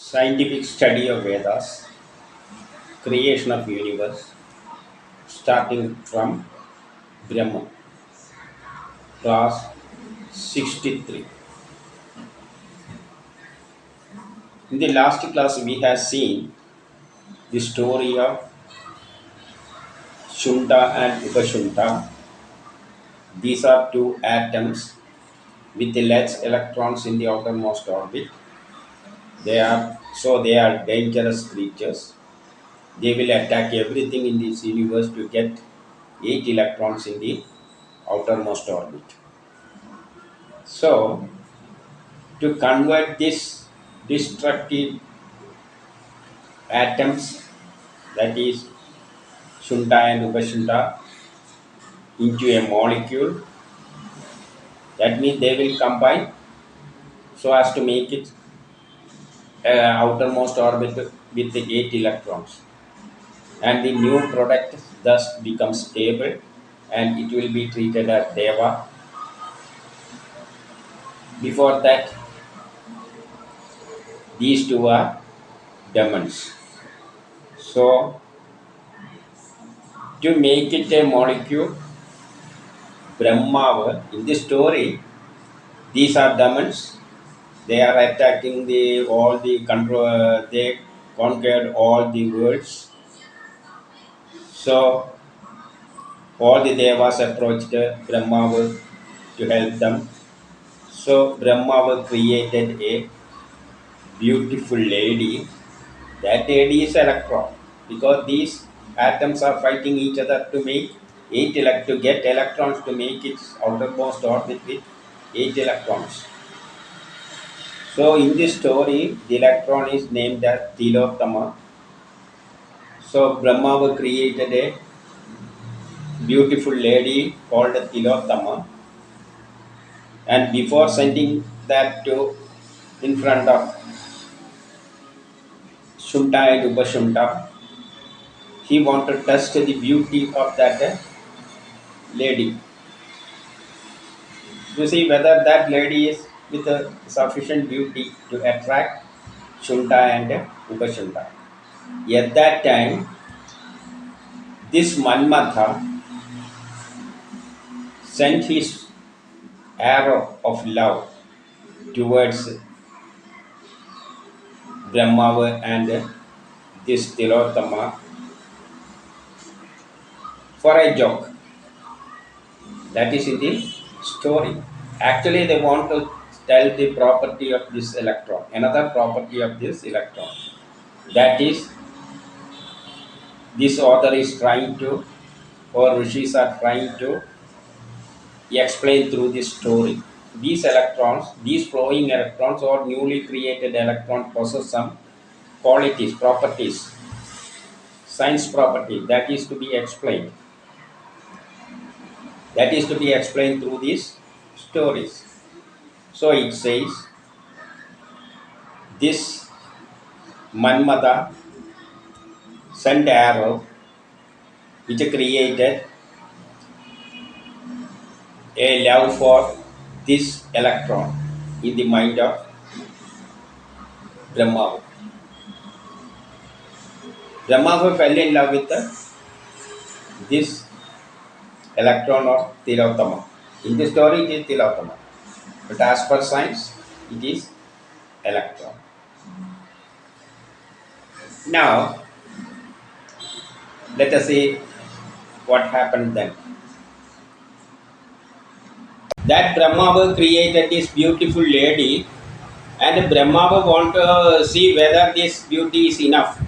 Scientific study of Vedas, creation of universe, starting from Brahma, class 63. In the last class, we have seen the story of Shunta and Upashunta. These are two atoms with the less electrons in the outermost orbit. They are dangerous creatures. They will attack everything in this universe to get 8 electrons in the outermost orbit. So, to convert these destructive atoms, that is Shunta and Upashunta, into a molecule, that means they will combine so as to make it outermost orbit with the 8 electrons, and the new product thus becomes stable and it will be treated as Deva. Before that, these two are demons. So, to make it a molecule, Brahma, in this story, these are demons. They are attacking all the control. They conquered all the worlds. So all the devas approached Brahma to help them. So Brahma created a beautiful lady. That lady is electron, because these atoms are fighting each other to make to get electrons to make its outermost orbit with 8 electrons. So in this story, the electron is named as Tilottama. So Brahma created a beautiful lady called Tilottama, and before sending that to in front of Shunta and Upashunta, he wanted to test the beauty of that lady, to see whether that lady is with a sufficient beauty to attract Shunta and Upashunta. At that time, this Manmatha sent his arrow of love towards Brahma and this Tilottama for a joke. That is in the story. Actually, they want to tell the property of this electron, another property of this electron. That is, this author is trying to, or rishis are trying to explain through this story. These electrons, these flowing electrons or newly created electron possess some qualities, properties, science property that is to be explained. That is to be explained through these stories. So it says, this Manmata sent arrow which created a love for this electron in the mind of Brahma. Brahma fell in love with this electron or Tilottama. In the story it is Tilottama, but as per science it is electron. Now let us see what happened then. That Brahma created this beautiful lady, and Brahma want to see whether this beauty is enough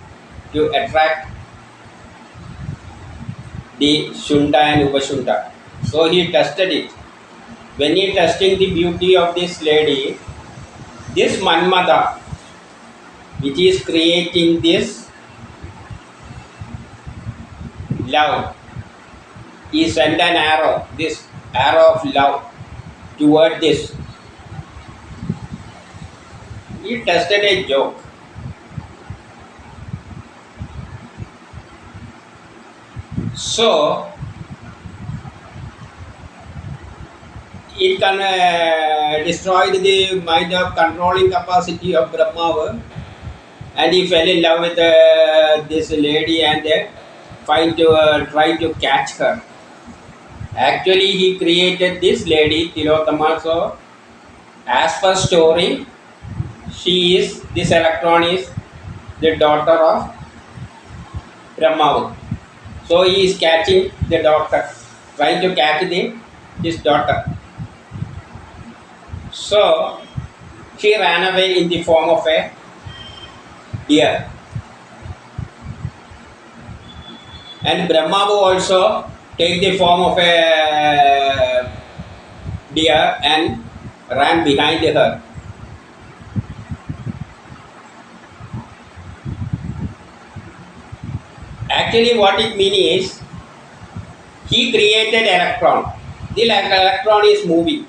to attract the Shunta and Upashunta. So he tested it. When he testing the beauty of this lady, this Manmata, which is creating this love, he sent an arrow, this arrow of love, toward this. He tested a joke. So it can destroy the mind of controlling capacity of Brahma, and he fell in love with this lady and try to catch her. Actually, he created this lady Tilotama. So, as per story, this electron is the daughter of Brahma. So he is catching the daughter, trying to catch his daughter. So she ran away in the form of a deer. And Brahma also take the form of a deer and ran behind her. Actually, what it means is he created electron. The electron is moving.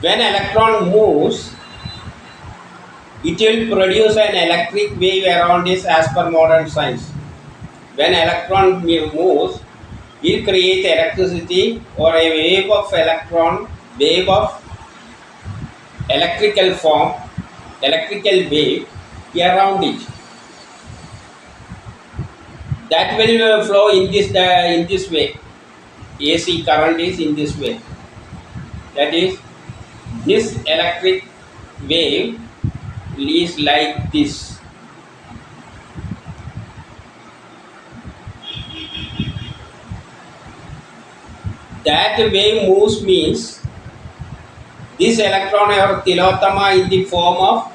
When electron moves, it will produce an electric wave around it as per modern science. When electron moves, it creates electricity or a wave of electrical form, electrical wave around it. That will flow in this way. AC current is in this way. That is, this electric wave is like this. That wave moves means this electron or Tilotama in the form of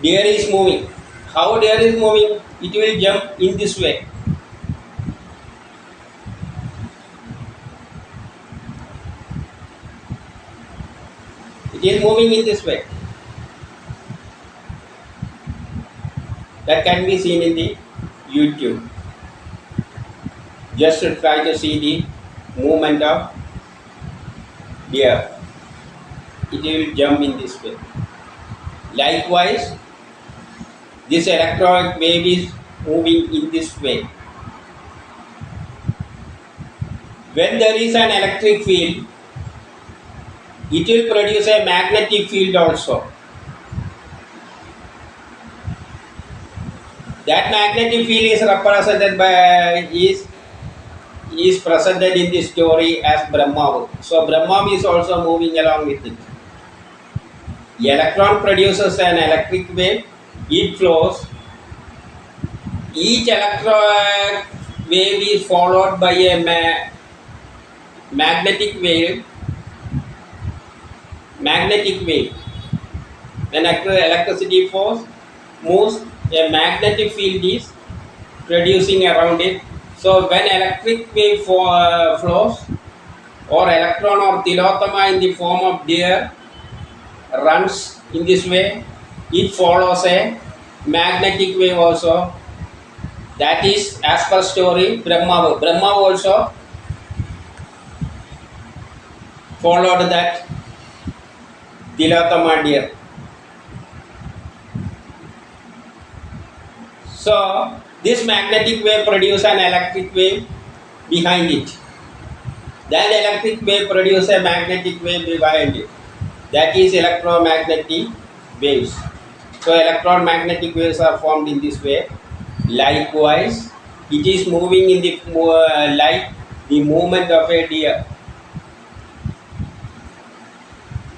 deer is moving. How deer is moving? It will jump in this way. It is moving in this way. That can be seen in the YouTube. Just to try to see the movement of deer. It will jump in this way. Likewise, this electronic wave is moving in this way. When there is an electric field, it will produce a magnetic field also. That magnetic field is represented by is presented in the story as Brahma. So Brahma is also moving along with it. The electron produces an electric wave. It flows. Each electron wave is followed by a magnetic wave. When electricity force moves, a magnetic field is producing around it. So when electric wave flows, or electron or Tilotama in the form of deer runs in this way, it follows a magnetic wave also. That is, as per story, Brahma. Brahma also followed that Tilotama deer. So this magnetic wave produces an electric wave behind it. That electric wave produces a magnetic wave behind it. That is electromagnetic waves. So electromagnetic waves are formed in this way. Likewise, it is moving in the like the movement of a deer.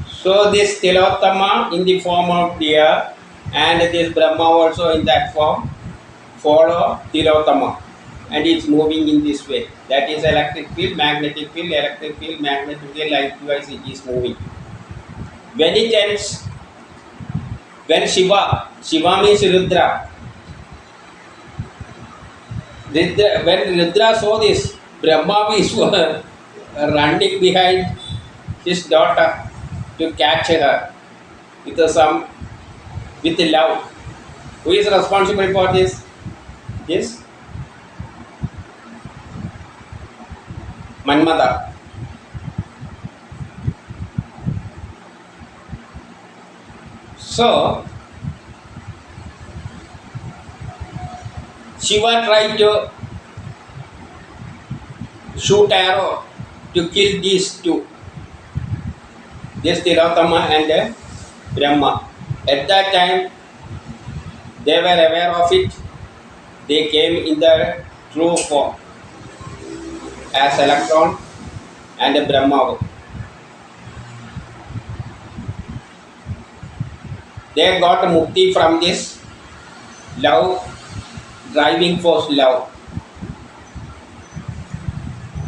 So this Tilotama in the form of deer and this Brahma also in that form follow Tilotama, and it's moving in this way. That is electric field, magnetic field, electric field, magnetic field. Likewise, it is moving. When it ends, when Shiva means Rudra. When Rudra saw this, Brahma is running behind his daughter to catch her with love. Who is responsible for this? Yes, Manmada. So Shiva tried to shoot arrow to kill these two, this Tilotama and Brahma. At that time, they were aware of it. They came in the true form as electron and a Brahma. They got mukti from this love, driving force love.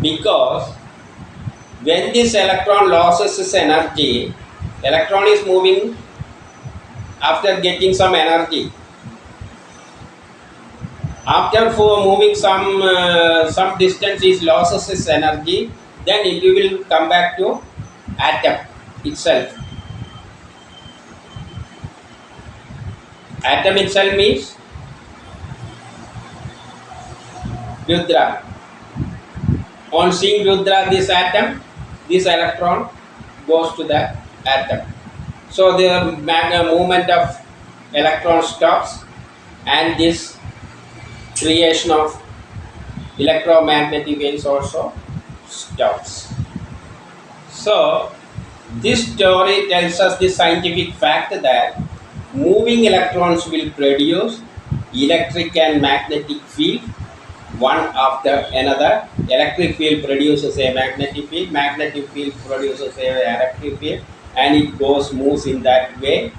Because when this electron loses its energy, electron is moving after getting some energy. After moving some distance, it loses its energy, then it will come back to atom itself. Atom itself means Rudra. On seeing Rudra, this atom, this electron goes to the atom. So the movement of electron stops, and this creation of electromagnetic waves also stops. So this story tells us the scientific fact that moving electrons will produce electric and magnetic field one after another. Electric field produces a magnetic field produces a electric field, and it moves in that way,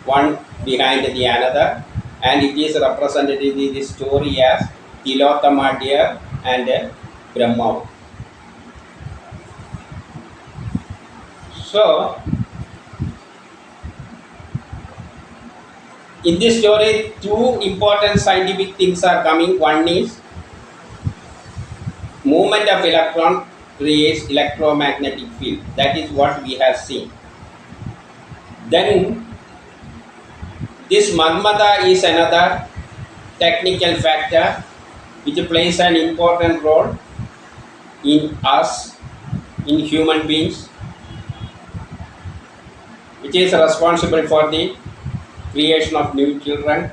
one behind the another, and it is represented in this story as Tilottama deer and Brahma. So in this story, two important scientific things are coming. One is movement of electron creates electromagnetic field. That is what we have seen. Then this Madmada is another technical factor which plays an important role in us, in human beings, which is responsible for the creation of new children,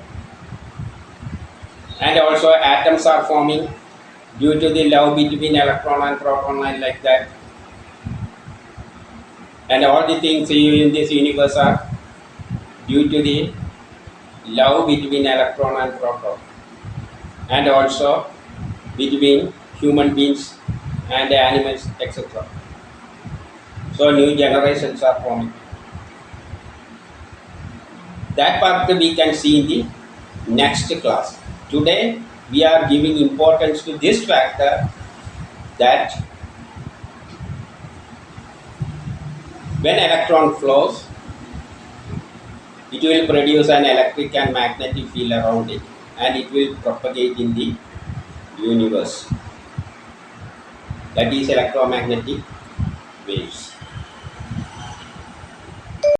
and also atoms are forming due to the love between electron and proton, and like that. And all the things in this universe are due to the love between electron and proton, and also between human beings and animals, etc. So new generations are forming. That part we can see in the next class. Today we are giving importance to this factor, that when electron flows, it will produce an electric and magnetic field around it, and it will propagate in the universe. That is electromagnetic waves.